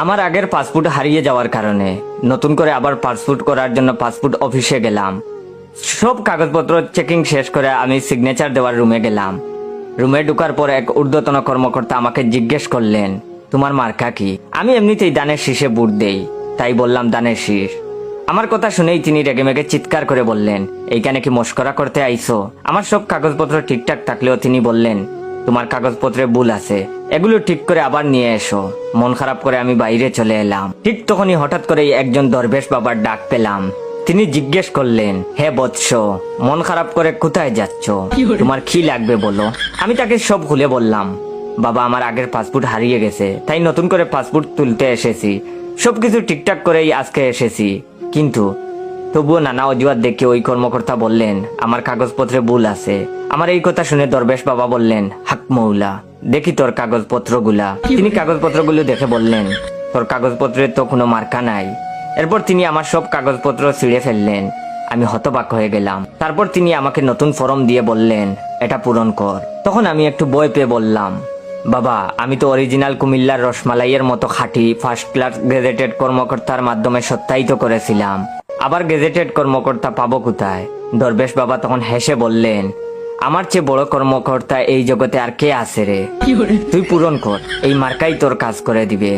আমার আগের পাসপোর্ট হারিয়ে যাওয়ার কারণে নতুন করে আবার পাসপোর্ট করার জন্য পাসপোর্ট অফিসে গেলাম। সব কাগজপত্র চেকিং শেষ করে আমি সিগনেচার দেওয়ার রুমে গেলাম। রুমে ঢুকার পর এক ঊর্ধ্বতন কর্মকর্তা আমাকে জিজ্ঞেস করলেন, তোমার মার্কা কি? আমি এমনিতেই দানের শীষে বুট দেই, তাই বললাম দানের শীষ। আমার কথা শুনেই তিনি রেগেমেগে চিৎকার করে বললেন, এইখানে কি মস্করা করতে আইছো? আমার সব কাগজপত্র ঠিকঠাক থাকলেও তিনি বললেন, তোমার কাগজপত্রে ভুল আছে, এগুলো ঠিক করে আবার নিয়ে এসো। মন খারাপ করে আমি বাইরে চলে এলাম। ঠিক তখনই হঠাৎ করেই একজন দরবেশ বাবার ডাক পেলাম। তিনি জিজ্ঞেস করলেন, হে বৎস, মন খারাপ করে কোথায় যাচ্ছ? তোমার কি লাগবে বলো। আমি তাকে সব খুলে বললাম, বাবা আমার আগের পাসপোর্ট হারিয়ে গেছে, তাই নতুন করে পাসপোর্ট তুলতে এসেছি। সবকিছু ঠিকঠাক করেই আজকে এসেছি, কিন্তু তবুও নানা অজুহাত দেখে ওই কর্মকর্তা বললেন, আমার কাগজপত্রে ভুল আছে। আমার এই কথা শুনে দরবেশ বাবা বললেন, হাক মৌলা, দেখি তোর কাগজপত্রগুলা। তিনি কাগজপত্রগুলো দেখে বললেন, তোর কাগজপত্রে তো কোনো মার্কা নাই। এরপর তিনি আমার সব কাগজপত্র ছিঁড়ে ফেললেন। আমি হতবাক হয়ে গেলাম। তারপর তিনি আমাকে নতুন ফর্ম দিয়ে বললেন, এটা পূরণ কর। তখন আমি একটু ভয় পেয়ে বললাম, বাবা আমি তো অরিজিনাল কুমিল্লার রসমালাইয়ের মতো খাঁটি ফার্স্ট ক্লাস গেজেটেড কর্মকর্তার মাধ্যমে সত্যায়িত করেছিলাম, আবার গেজেটেড কর্মকর্তা পাবো কোথায়? দরবেশ বাবা তখন হেসে বললেন, আমার চেয়ে বড় কর্মকর্তা এই জগতে আর কে আছে রে? তুই পূরণ কর, এই মার্কাই তোর কাজ করে দিবে।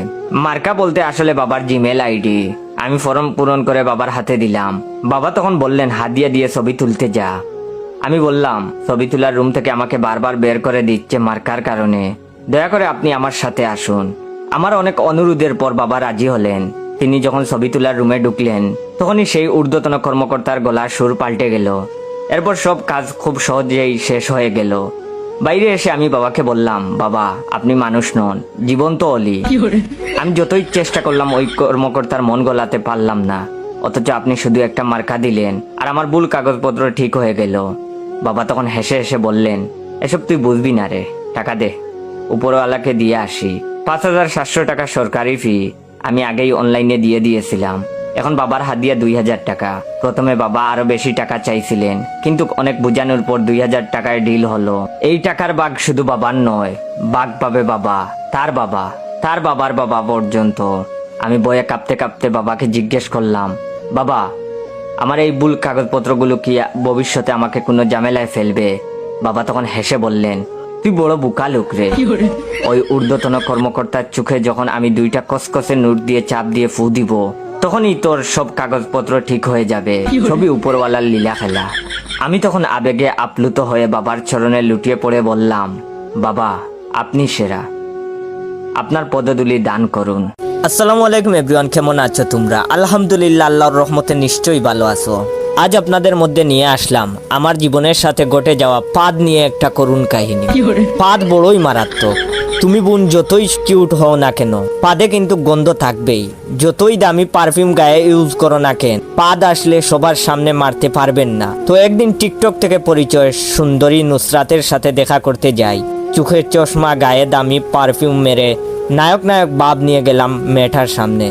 মার্কা বলতে আসলে বাবার জিমেল আইডি। আমি ফর্ম পূরণ করে বাবার হাতে দিলাম। বাবা তখন বললেন, হাদিয়া দিয়ে ছবি তুলতে যা। আমি বললাম, ছবি তোলার রুম থেকে আমাকে বারবার বের করে দিচ্ছে মার্কার কারণে, দয়া করে আপনি আমার সাথে আসুন। আমার অনেক অনুরোধের পর বাবা রাজি হলেন। তিনি যখন ছবি তোলার রুমে ঢুকলেন, তখনই সেই ঊর্ধ্বতন কর্মকর্তার গলার সুর পাল্টে গেল। এরপর সব কাজ খুব সহজেই শেষ হয়ে গেল। বাইরে এসে আমি বাবাকে বললাম, বাবা আপনি মানুষ নন, জীবন্ত অলি। আমি যতই চেষ্টা করলাম ওই কর্মকর্তার মন গলাতে পারলাম না, অথচ আপনি শুধু একটা মার্কা দিলেন আর আমার ভুল কাগজপত্র ঠিক হয়ে গেল। বাবা তখন হেসে হেসে বললেন, এসব তুই বুঝবি না রে, টাকা দে, উপরওয়ালাকে দিয়ে আসি। 5,700 টাকা সরকারি ফি আমি আগেই অনলাইনে দিয়ে দিয়েছিলাম। এখন বাবার হাদিয়া 2,000 টাকা। প্রথমে বাবা আরো বেশি টাকা চাইছিলেন, কিন্তু অনেক বোঝানোর পর 2,000 টাকায় ডিল হলো। এই টাকার ভাগ শুধু বাবার নয়, ভাগ পাবে বাবা, তার বাবা, তার বাবার বাবা পর্যন্ত। আমি বয়ে কাঁপতে কাঁপতে বাবাকে জিজ্ঞেস করলাম, বাবা আমার এই ভুল কাগজপত্রগুলো কি ভবিষ্যতে আমাকে কোনো ঝামেলায় ফেলবে? বাবা তখন হেসে বললেন, তুই বড় বোকা লোক রে। ওই ঊর্ধ্বতন কর্মকর্তার চোখে যখন আমি 2টা কসকসে নোট দিয়ে চাপ দিয়ে ফু দিব, তখনই তোর সব কাগজপত্র ঠিক হয়ে যাবে। সবই উপরওয়ালার লীলা খেলা। আমি তখন আবেগে আপ্লুত হয়ে বাবার চরণে লুটিয়ে পড়ে বললাম, বাবা আপনি সেরা, আপনার পদধূলি দান করুন। আসসালামু আলাইকুম এভরিওয়ান, কেমন আছো তোমরা? আলহামদুলিল্লাহ, আল্লাহর রহমতে নিশ্চয়ই ভালো আছো। আজ আপনাদের মধ্যে নিয়ে আসলাম আমার জীবনের সাথে ঘটে যাওয়া পাদ নিয়ে একটা করুণ কাহিনী। পাদ বড়ই মারাত্মক। তুমি বোন যতই কিউট হও না কেন, পাদে কিন্তু গন্ধ থাকবেই। যতই দামি পারফিউম গায়ে ইউজ করো না কেন, পাদ আসলে সবার সামনে মারতে পারবেন না। তো একদিন টিকটক থেকে পরিচয় সুন্দরী নুসরাতের সাথে দেখা করতে যাই। চোখের চশমা, গায়ে দামি পারফিউম মেরে নায়ক নায়ক ভাব নিয়ে গেলাম মেয়েটার সামনে।